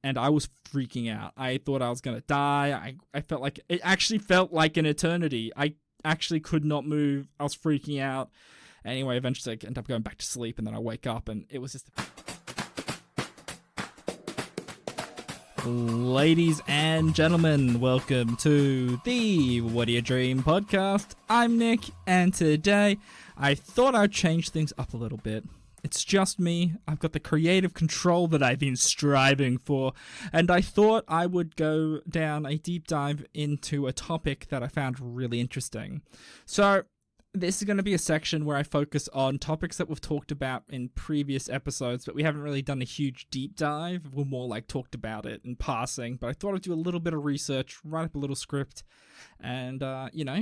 and I was freaking out. I thought I was going to die. I felt like it actually felt like an eternity. I actually could not move. I was freaking out. Anyway, eventually I ended up going back to sleep, and then I wake up, and it was just... Ladies and gentlemen, welcome to the What Do You Dream podcast. I'm Nick, and today I thought I'd change things up a little bit. It's just me. I've got the creative control that I've been striving for, and I thought I would go down a deep dive into a topic that I found really interesting. So, this is going to be a section where I focus on topics that we've talked about in previous episodes, but we haven't really done a huge deep dive. We're more like talked about it in passing, but I thought I'd do a little bit of research, write up a little script, and,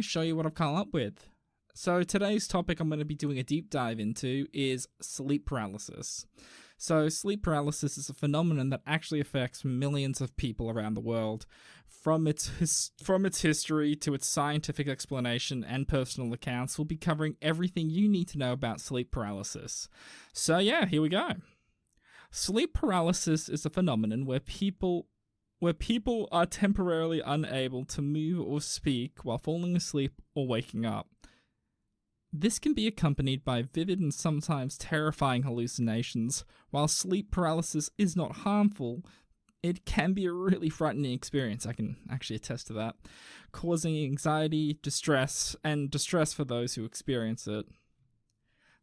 show you what I've come up with. So today's topic I'm going to be doing a deep dive into is sleep paralysis. So sleep paralysis is a phenomenon that actually affects millions of people around the world. From its history to its scientific explanation and personal accounts, we'll be covering everything you need to know about sleep paralysis. So yeah, here we go. Sleep paralysis is a phenomenon where people are temporarily unable to move or speak while falling asleep or waking up. This can be accompanied by vivid and sometimes terrifying hallucinations. While sleep paralysis is not harmful, it can be a really frightening experience. I can actually attest to that, causing anxiety, distress for those who experience it.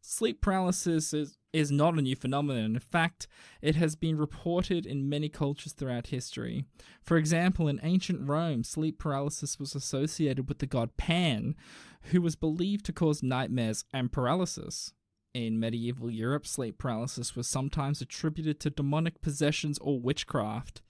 Sleep paralysis is not a new phenomenon. In fact, it has been reported in many cultures throughout history. For example, in ancient Rome, sleep paralysis was associated with the god Pan, who was believed to cause nightmares and paralysis. In medieval Europe, sleep paralysis was sometimes attributed to demonic possessions or witchcraft.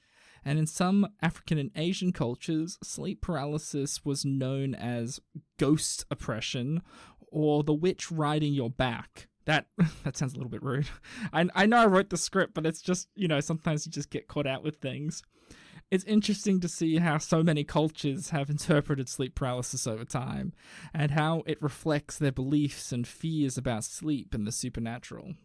And in some African and Asian cultures, sleep paralysis was known as ghost oppression, or the witch riding your back. That sounds a little bit rude. I know I wrote the script, but it's just, sometimes you just get caught out with things. It's interesting to see how so many cultures have interpreted sleep paralysis over time, and how it reflects their beliefs and fears about sleep and the supernatural.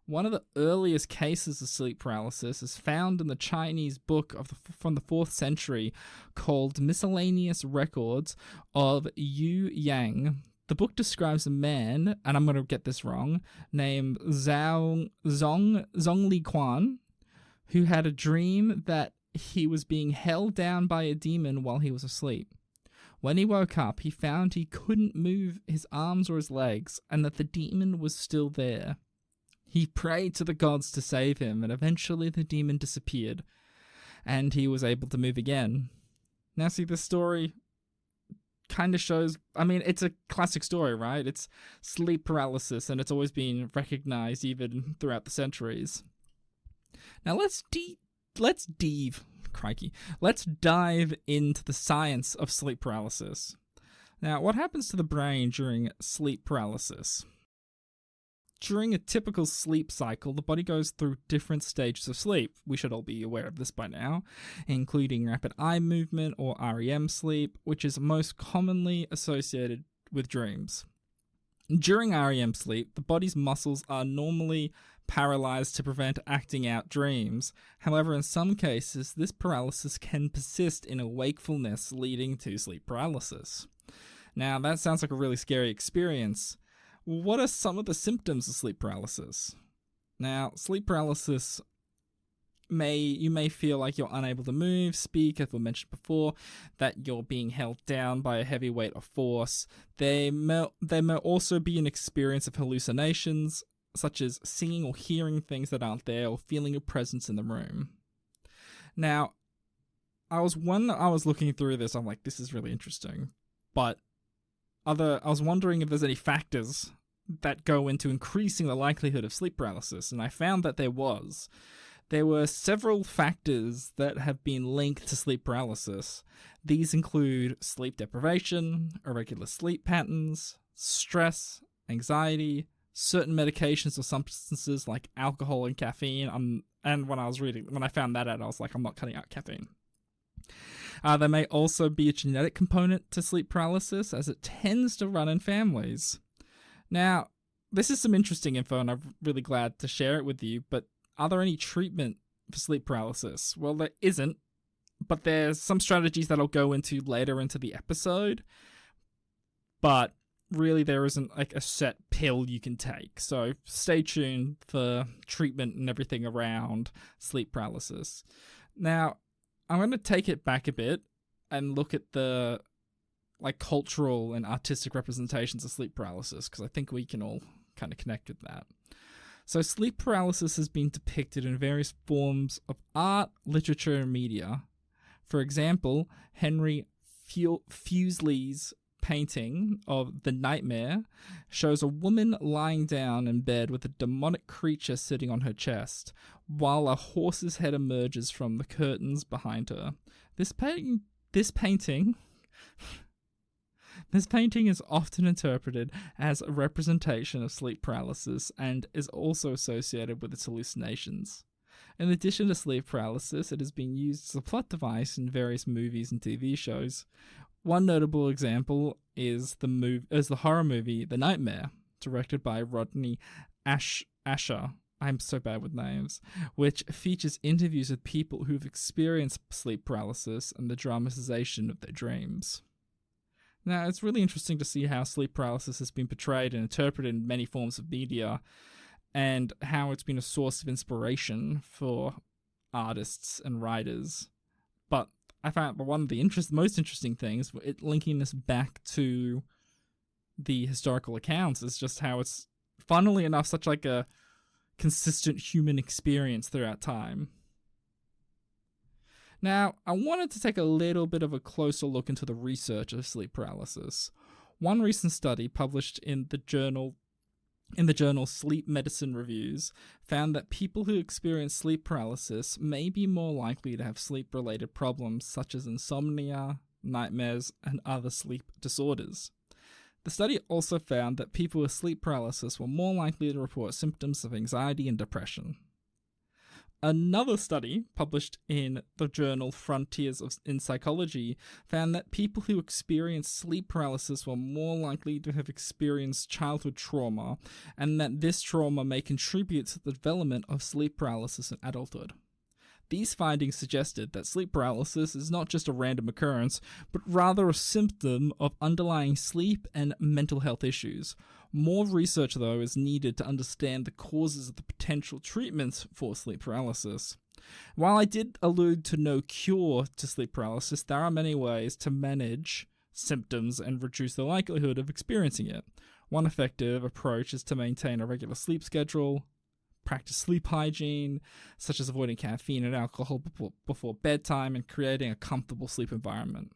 One of the earliest cases of sleep paralysis is found in the Chinese book from the 4th century called Miscellaneous Records of Yu Yang. The book describes a man, and I'm going to get this wrong, named Zhongli Quan, who had a dream that he was being held down by a demon while he was asleep. When he woke up, he found he couldn't move his arms or his legs, and that the demon was still there. He prayed to the gods to save him, and eventually the demon disappeared, and he was able to move again. Now see, this story kind of shows, it's a classic story, right? It's sleep paralysis, and it's always been recognized even throughout the centuries. Now let's dive into the science of sleep paralysis. Now, what happens to the brain during sleep paralysis? During a typical sleep cycle, the body goes through different stages of sleep. We should all be aware of this by now, including rapid eye movement or REM sleep, which is most commonly associated with dreams. During REM sleep, the body's muscles are normally paralyzed to prevent acting out dreams. However, in some cases, this paralysis can persist in a wakefulness, leading to sleep paralysis. Now, that sounds like a really scary experience. What are some of the symptoms of sleep paralysis? Now, sleep paralysis you may feel like you're unable to move, speak, as we mentioned before, that you're being held down by a heavy weight or force. There may also be an experience of hallucinations, such as seeing or hearing things that aren't there, or feeling a presence in the room. Now, when I was looking through this, I'm like, this is really interesting, but I was wondering if there's any factors that go into increasing the likelihood of sleep paralysis, and I found that there were several factors that have been linked to sleep paralysis. These include sleep deprivation, irregular sleep patterns, stress, anxiety, certain medications or substances like alcohol and caffeine. And when I found that out, I was like, I'm not cutting out caffeine. There may also be a genetic component to sleep paralysis, as it tends to run in families. Now, this is some interesting info, and I'm really glad to share it with you, but are there any treatment for sleep paralysis? Well, there isn't, but there's some strategies that I'll go into later into the episode. But really, there isn't like a set pill you can take. So stay tuned for treatment and everything around sleep paralysis. Now, I'm going to take it back a bit and look at the like cultural and artistic representations of sleep paralysis, because I think we can all kind of connect with that. So sleep paralysis has been depicted in various forms of art, literature, and media. For example, Henry Fuseli's painting of The Nightmare shows a woman lying down in bed with a demonic creature sitting on her chest, while a horse's head emerges from the curtains behind her. This painting is often interpreted as a representation of sleep paralysis and is also associated with its hallucinations. In addition to sleep paralysis, it has been used as a plot device in various movies and TV shows. One notable example is the horror movie The Nightmare, directed by Rodney Asher. I'm so bad with names, which features interviews with people who've experienced sleep paralysis and the dramatization of their dreams. Now, it's really interesting to see how sleep paralysis has been portrayed and interpreted in many forms of media, and how it's been a source of inspiration for artists and writers. But I found one of the most interesting things, linking this back to the historical accounts, is just how it's, funnily enough, such like a consistent human experience throughout time. Now, I wanted to take a little bit of a closer look into the research of sleep paralysis. One recent study published in the journal Sleep Medicine Reviews found that people who experience sleep paralysis may be more likely to have sleep-related problems such as insomnia, nightmares, and other sleep disorders. The study also found that people with sleep paralysis were more likely to report symptoms of anxiety and depression. Another study, published in the journal Frontiers in Psychology, found that people who experienced sleep paralysis were more likely to have experienced childhood trauma, and that this trauma may contribute to the development of sleep paralysis in adulthood. These findings suggested that sleep paralysis is not just a random occurrence, but rather a symptom of underlying sleep and mental health issues. More research, though, is needed to understand the causes of the potential treatments for sleep paralysis. While I did allude to no cure to sleep paralysis, there are many ways to manage symptoms and reduce the likelihood of experiencing it. One effective approach is to maintain a regular sleep schedule, practice sleep hygiene, such as avoiding caffeine and alcohol before bedtime, and creating a comfortable sleep environment.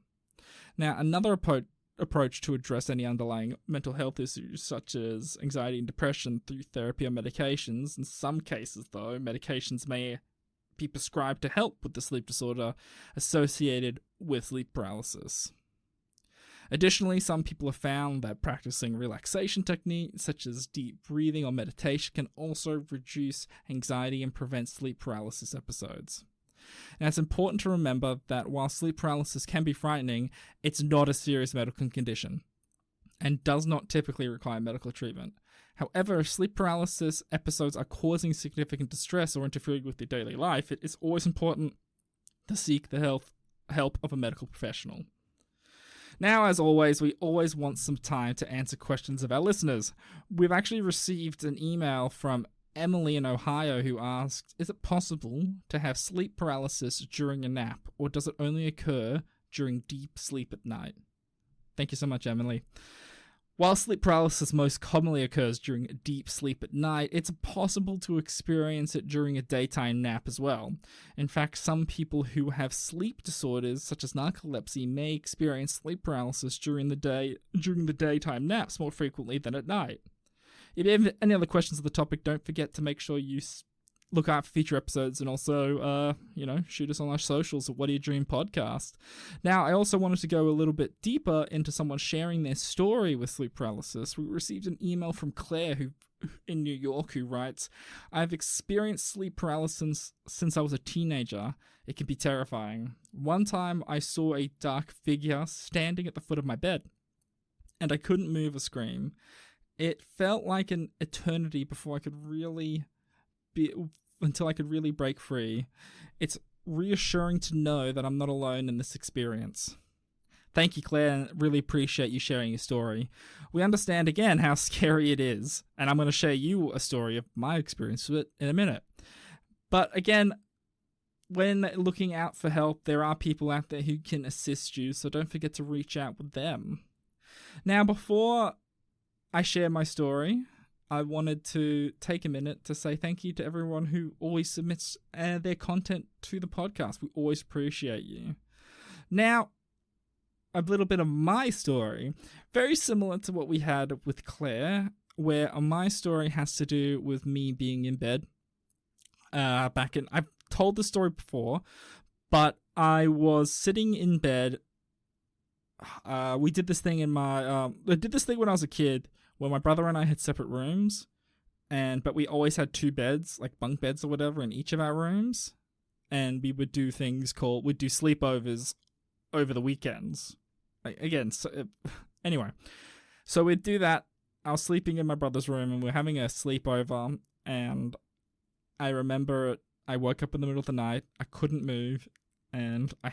Now, another approach to address any underlying mental health issues, such as anxiety and depression, through therapy or medications. In some cases, though, medications may be prescribed to help with the sleep disorder associated with sleep paralysis. Additionally, some people have found that practicing relaxation techniques such as deep breathing or meditation can also reduce anxiety and prevent sleep paralysis episodes. Now, it's important to remember that while sleep paralysis can be frightening, it's not a serious medical condition and does not typically require medical treatment. However, if sleep paralysis episodes are causing significant distress or interfering with your daily life, it is always important to seek the help of a medical professional. Now, as always, we always want some time to answer questions of our listeners. We've actually received an email from Emily in Ohio who asked, is it possible to have sleep paralysis during a nap, or does it only occur during deep sleep at night? Thank you so much, Emily. While sleep paralysis most commonly occurs during a deep sleep at night, it's possible to experience it during a daytime nap as well. In fact, some people who have sleep disorders, such as narcolepsy, may experience sleep paralysis during the daytime naps more frequently than at night. If you have any other questions of the topic, don't forget to make sure you look out for future episodes, and also, shoot us on our socials at What Do You Dream Podcast. Now, I also wanted to go a little bit deeper into someone sharing their story with sleep paralysis. We received an email from Claire, who in New York, who writes, I've experienced sleep paralysis since I was a teenager. It can be terrifying. One time, I saw a dark figure standing at the foot of my bed, and I couldn't move or scream. It felt like an eternity before I could really until I could really break free. It's reassuring to know that I'm not alone in this experience. Thank you, Claire, and really appreciate you sharing your story. We understand again how scary it is, and I'm going to share you a story of my experience with it in a minute. But again, when looking out for help, there are people out there who can assist you, so don't forget to reach out with them. Now, before I share my story, I wanted to take a minute to say thank you to everyone who always submits their content to the podcast. We always appreciate you. Now, a little bit of my story, very similar to what we had with Claire, where my story has to do with me being in bed. I've told the story before, but I was sitting in bed. We did this thing I did this thing when I was a kid, where my brother and I had separate rooms, but we always had 2 beds, like bunk beds or whatever, in each of our rooms, and we would do we'd do sleepovers over the weekends. Anyway, so we'd do that. I was sleeping in my brother's room, and we're having a sleepover, and I remember I woke up in the middle of the night, I couldn't move, and I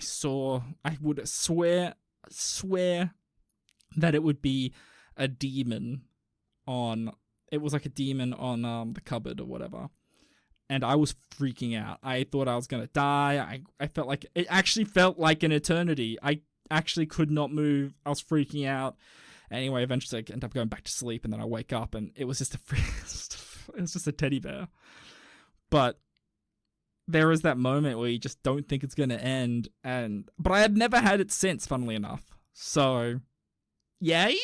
would swear that it would be a demon it was like a demon on the cupboard or whatever. And I was freaking out. I thought I was going to die. I felt like, it actually felt like an eternity. I actually could not move. I was freaking out. Anyway, eventually I ended up going back to sleep, and then I wake up, and it was just it was just a teddy bear. But there is that moment where you just don't think it's going to end. But I had never had it since, funnily enough. So, yay!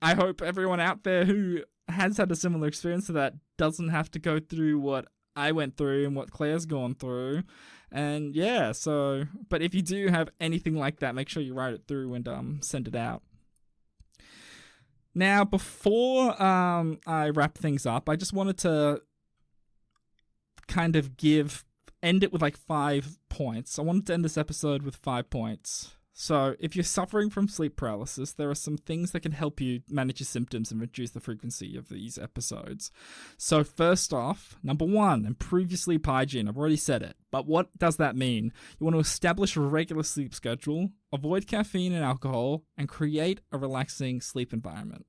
I hope everyone out there who has had a similar experience to that doesn't have to go through what I went through and what Claire's gone through. And yeah, but if you do have anything like that, make sure you write it through and send it out. Now, before I wrap things up, I just wanted to kind of end it with like 5 points. I wanted to end this episode with 5 points. So, if you're suffering from sleep paralysis, there are some things that can help you manage your symptoms and reduce the frequency of these episodes. So, first off, number 1, improve your sleep hygiene. I've already said it, but what does that mean? You want to establish a regular sleep schedule, avoid caffeine and alcohol, and create a relaxing sleep environment.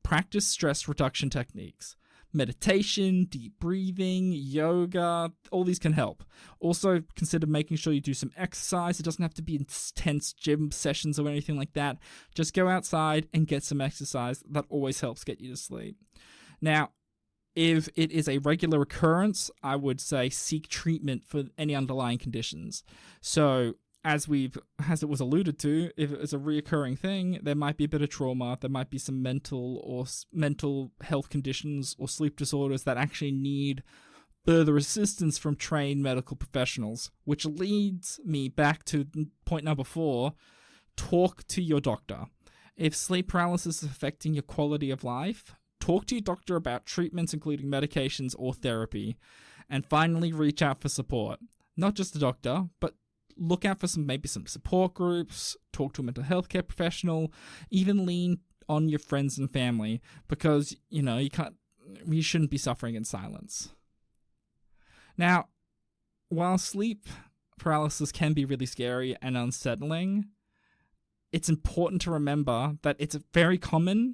Practice stress reduction techniques. Meditation, deep breathing, yoga, all these can help. Also, consider making sure you do some exercise. It doesn't have to be intense gym sessions or anything like that. Just go outside and get some exercise. That always helps get you to sleep. Now, if it is a regular occurrence, I would say seek treatment for any underlying conditions. So, as it was alluded to, if it was a reoccurring thing, there might be a bit of trauma, there might be some mental health conditions or sleep disorders that actually need further assistance from trained medical professionals, which leads me back to point number 4, talk to your doctor. If sleep paralysis is affecting your quality of life, talk to your doctor about treatments including medications or therapy, and finally reach out for support. Not just a doctor, but look out for maybe some support groups, talk to a mental health care professional, even lean on your friends and family, because, you shouldn't be suffering in silence. Now, while sleep paralysis can be really scary and unsettling, it's important to remember that it's very common,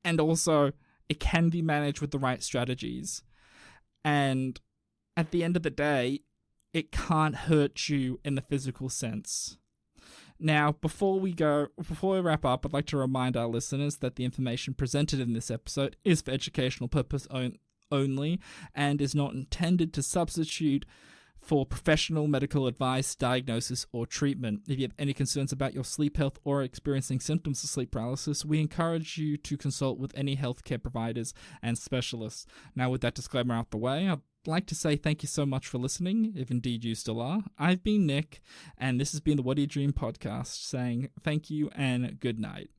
and also it can be managed with the right strategies. And at the end of the day, it can't hurt you in the physical sense. Now, before we wrap up, I'd like to remind our listeners that the information presented in this episode is for educational purpose only and is not intended to substitute for professional medical advice, diagnosis, or treatment. If you have any concerns about your sleep health or experiencing symptoms of sleep paralysis, we encourage you to consult with any healthcare providers and specialists. Now, with that disclaimer out the way, I'd like to say thank you so much for listening, if indeed you still are. I've been Nick, and this has been the What Do You Dream podcast, saying thank you and good night.